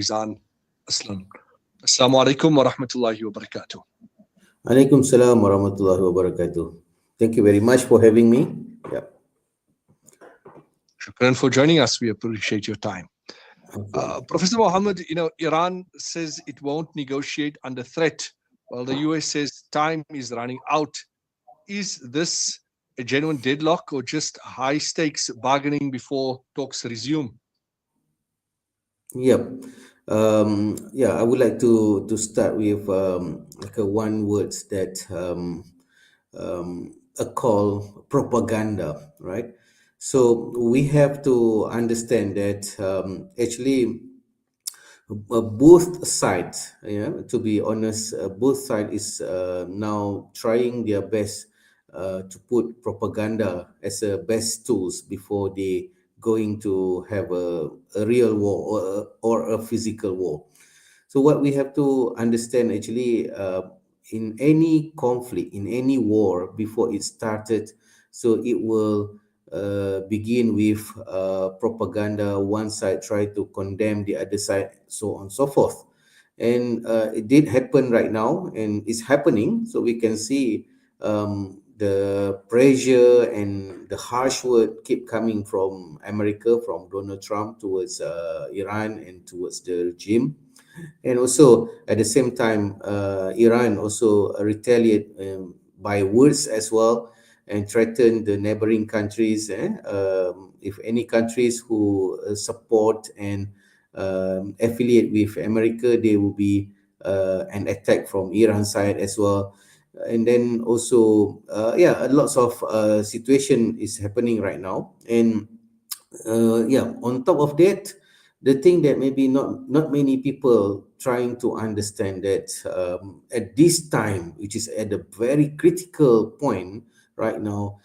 Mizan, Aslam. Assalamu alaikum wa rahmatullahi wa barakatuh. Alaikum salam wa rahmatullahi wa barakatuh. Thank you very much for having me. Yeah. Shukran for joining us. We appreciate your time. Professor Mohammed, Iran says it won't negotiate under threat, while the US says time is running out. Is this a genuine deadlock or just high stakes bargaining before talks resume? Yep. I would like to start with like a one words that a call propaganda, right? So we have to understand that actually both sides, to be honest, both sides is now trying their best to put propaganda as a best tools before they going to have a real war or a physical war. So what we have to understand actually, in any conflict, in any war, before it started, so it will begin with propaganda. One side try to condemn the other side, so on and so forth. And it did happen right now, and it's happening. So we can see the pressure and the harsh word keep coming from America, from Donald Trump towards Iran and towards the regime. And also at the same time, Iran also retaliate by words as well, and threaten the neighboring countries. If any countries who support and affiliate with America, there will be an attack from Iran side as well. And then also, lots of situation is happening right now. And on top of that, the thing that maybe not many people trying to understand that at this time, which is at a very critical point right now,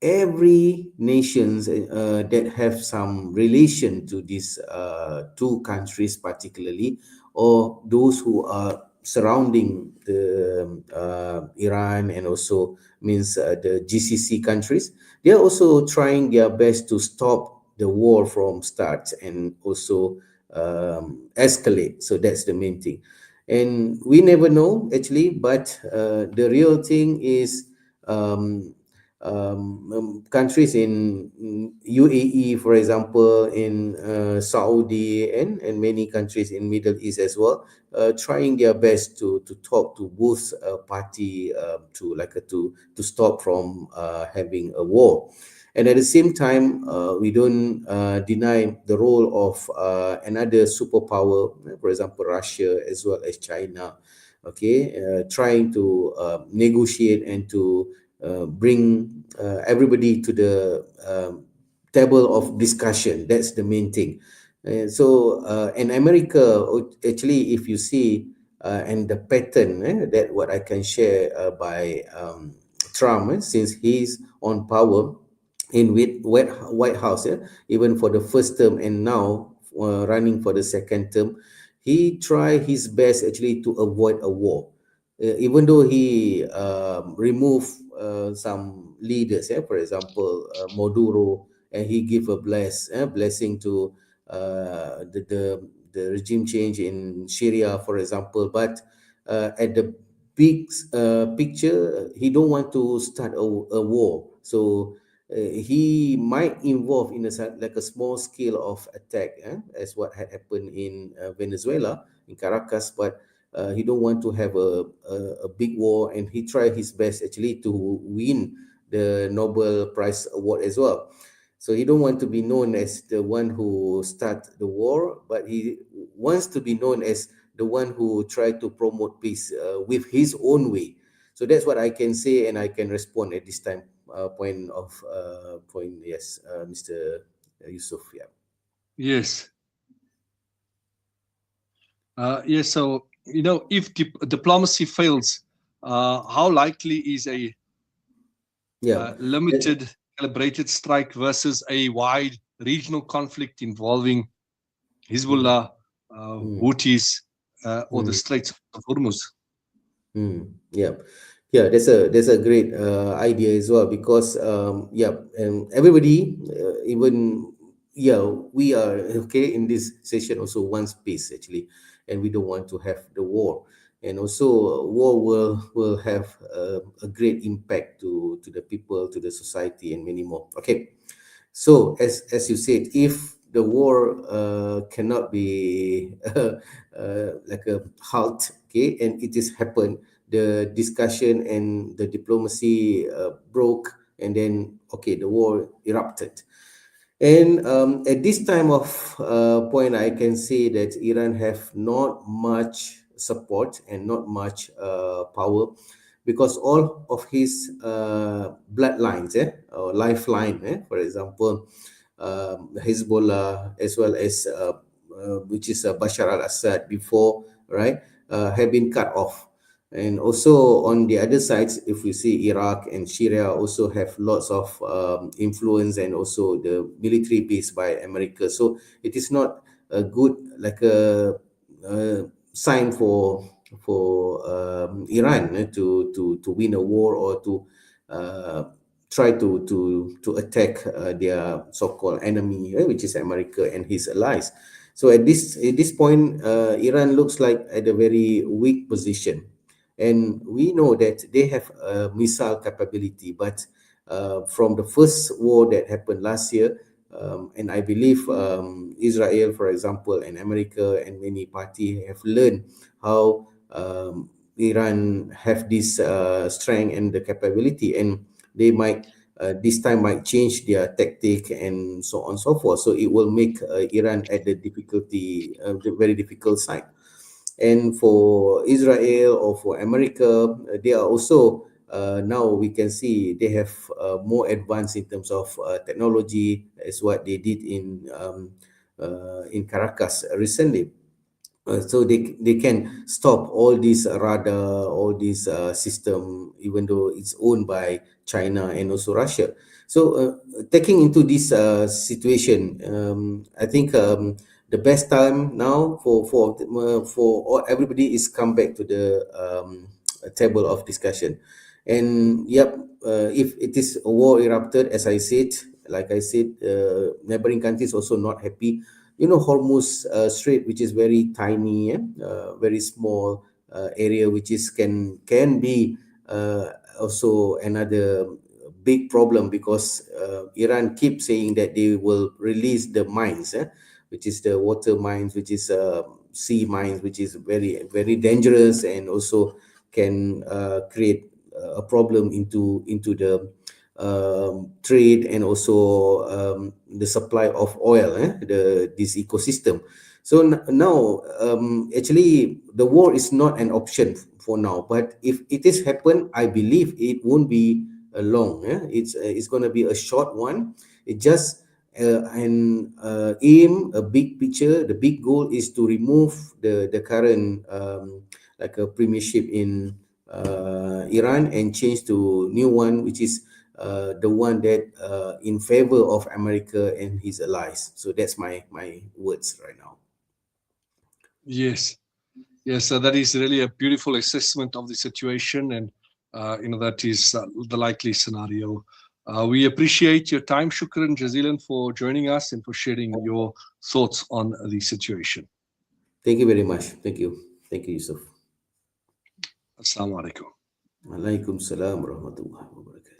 every nations that have some relation to these two countries particularly, or those who are surrounding the Iran, and also means the GCC countries, they are also trying their best to stop the war from start and also escalate. So that's the main thing. And we never know actually, but the real thing is countries in UAE, for example, in Saudi, and many countries in Middle East as well, trying their best to talk to both party to stop from having a war. And at the same time, we don't deny the role of another superpower, for example, Russia as well as China, trying to negotiate and to bring everybody to the table of discussion. That's the main thing. In America, actually, if you see and the pattern that what I can share by Trump, since he's on power in with White House, even for the first term and now running for the second term, he tried his best actually to avoid a war. Even though he removed some leaders, for example, Maduro, and he give a blessing to the regime change in Syria, for example. But at the big picture, he don't want to start a war. So he might involve in like a small scale of attack, as what had happened in Venezuela, in Caracas, but he don't want to have a big war, and he tried his best actually to win the Nobel Prize award as well. So he don't want to be known as the one who start the war, but he wants to be known as the one who tried to promote peace with his own way. So that's what I can say, and I can respond at this time. Yes, Mr. Yusuf. Yeah. Yes. Yes. So, if diplomacy fails, how likely is a limited, calibrated strike versus a wide regional conflict involving Hezbollah, Houthis, or the Straits of Hormuz? Yeah, that's a great idea as well, because and everybody, even yeah, we are okay in this session also wants peace actually, and we don't want to have the war. And also, war will have a great impact to the people, to the society, and many more. Okay, so as you said, if the war cannot be like a halt, okay, and it is happened, the discussion and the diplomacy broke, and then okay, the war erupted. And at this time of point, I can say that Iran have not much support and not much power, because all of his bloodlines, or lifeline, for example, Hezbollah, as well as which is Bashar al-Assad before, right, have been cut off. And also on the other sides, if we see Iraq and Syria also have lots of influence, and also the military base by America. So it is not a good, like a sign for Iran to win a war, or to uh, try to attack their so-called enemy, which is America and his allies. So at this point, Iran looks like at a very weak position, and we know that they have a missile capability. But from the first war that happened last year, and I believe Israel, for example, and America and many party have learned how Iran have this strength and the capability, and they might this time might change their tactic, and so on and so forth. So it will make Iran at the difficulty, the very difficult side. And for Israel or for America, they are also now we can see they have more advanced in terms of technology, as what they did in Caracas recently. So they can stop all these radar, all these system, even though it's owned by China and also Russia. So taking into this situation, I think the best time now for all, everybody is come back to the table of discussion. And yep, if it is a war erupted, as I said, like I said, neighboring countries also not happy. Hormuz Strait, which is very tiny, very small area, which is can be also another big problem, because Iran keeps saying that they will release the mines, which is the water mines, which is sea mines, which is very very dangerous, and also can create a problem into the trade, and also the supply of oil, this ecosystem. So now, actually, the war is not an option for now. But if it is happen, I believe it won't be long. It's going to be a short one. It just an aim, a big picture. The big goal is to remove the current like a premiership in Iran, and change to new one, which is the one that in favor of America and his allies. So that's my words right now. Yes, yes, that is really a beautiful assessment of the situation, and that is the likely scenario. We appreciate your time, Shukran Jazilan, for joining us and for sharing your thoughts on the situation. Thank you very much. Thank you, Yusuf. Assalamu alaikum. Alaikum salam wa rahmatullahi wa barakatuh.